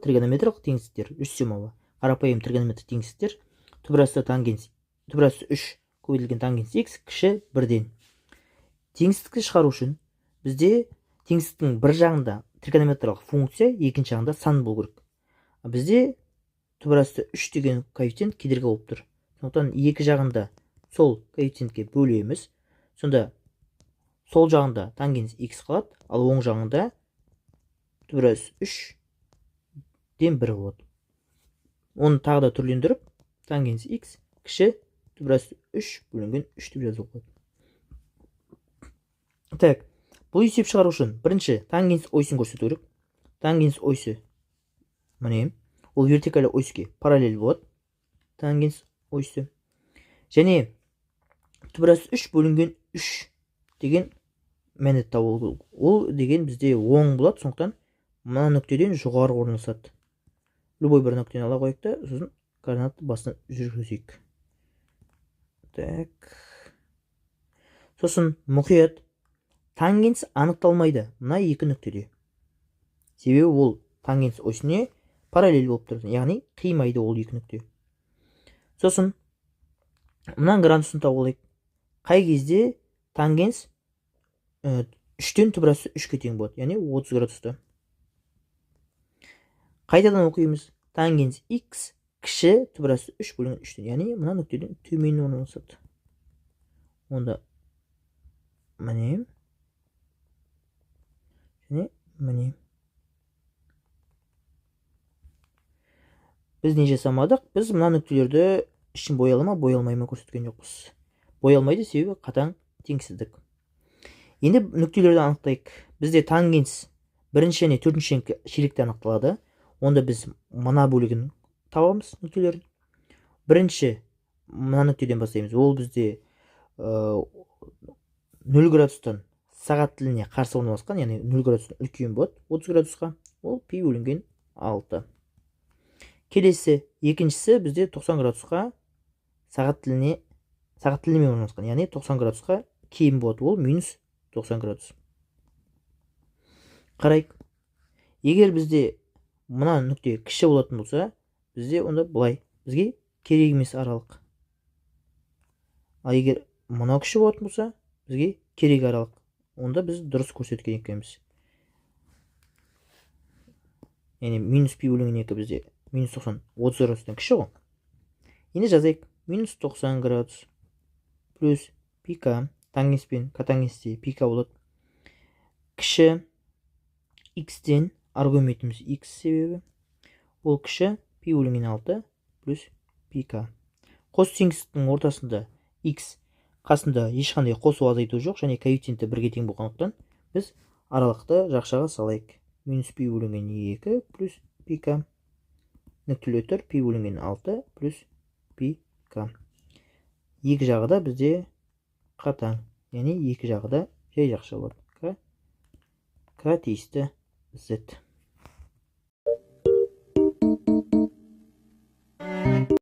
тригонометриялық теңестіктер үстемалы қарапайым тригонометриялық теңестіктер түбірасты 3 көбейтілген тангенс x кіші 1-ден. Теңестікті шығару үшін бізде теңістіктің бір жағында тригонометриялық функция, екінші жағында сан болу керек. Бізде түбірасты 3 деген коэффициент кедергі болып тұр. Сондықтан екі жағында сол коэффициентке бөлеміз. Сонда сол жағында тангенс x қалады, ал оң жағында түбірасты 3-ден 1 болады. Оны тағы да түрлендіріп, тангенс x кіші түбірасты 3 бөлінген 3 деп жазуға болады. Так, бұл есеп шығару үшін бірінші тангенс осьін көрсету керек. Тангенс осьі міне, ол вертикаль оське параллель болады. Тангенс осьі. Және түбірасты 3 бөлінген 3 деген мәнді табу. Ол деген бізде оң болады, сондықтан мына нүктеден жоғары орналасады. Любой бір нүктені ала қойып та, сосын координатты басына жүргізейік. Так. Сосын мұқият. Тангенс анықталмайды мына екі нүктеде. Себебі ол тангенс осіне параллель болып тұрды, яғни қимайды ол екі нүкте. Сосын мына градусын тауып алайық. Қай кезде тангенс 3-тен түбірасты 3-ке тең болады, яғни 30 градуста. Қайтадан оқимыз. Тангенс x кіші түбірасты 3 бөлінген 3-тен, яғни мына нүктеден төмен орналасады. Онда міне және міне. Біз не жасамадық? Біз мына нүктелерді ішін боялама, боялмайма көрсеткен жоқпыз. Боялмайды, себебі қатаң теңсіздік. Енді нүктелерді анықтайық. Бізде тангенс бірінші және төртінші шелекте анықталады. Онда біз мына бөлігін табамыз нүктелерін. Бірінші мына нүктеден бастаймыз. Ол бізде 0 градустан сағат тіліне қарсы орналасқан, яғни 0 градустан үлкен болады 30 градусқа. Ол пи бөлінген 6. Келесі, екіншісі бізде 90 градусқа сағат тіліне орналасқан, яғни 90 градусқа кем болады, ол минус 90 градус. Қарайық. Егер бізде мына нүкте кіші болатын болса, бізде онда бұлай. Бізге керек емес аралық. Ал егер мына кіші болатын болса, бізге керек аралық. Онда біз дұрыс көрсеткен екенбіз. Яғни минус пи бөлінген 2 бізде минус 90 30 градустан кіші ғой. Енді жазайық. Минус 90 градус плюс пика, тангенс пен котангенсте пика болады. Кіші x-тен аргументіміз x себебі. Ол кіші пи бөлінген 6 плюс пика. Қос теңістіктің ортасында x қасында ешқандай қосу азайту жоқ, және коэффициенті 1-ге тең болғандықтан біз аралықты жақшаға салайық. Минус пи бөлінген 2 плюс пика. Нүктелі тұр пи бөлінген 6 плюс пика. Екі жағы да бізде қатаң, яғни екі жағы да жай жақша болады. К тиісті z.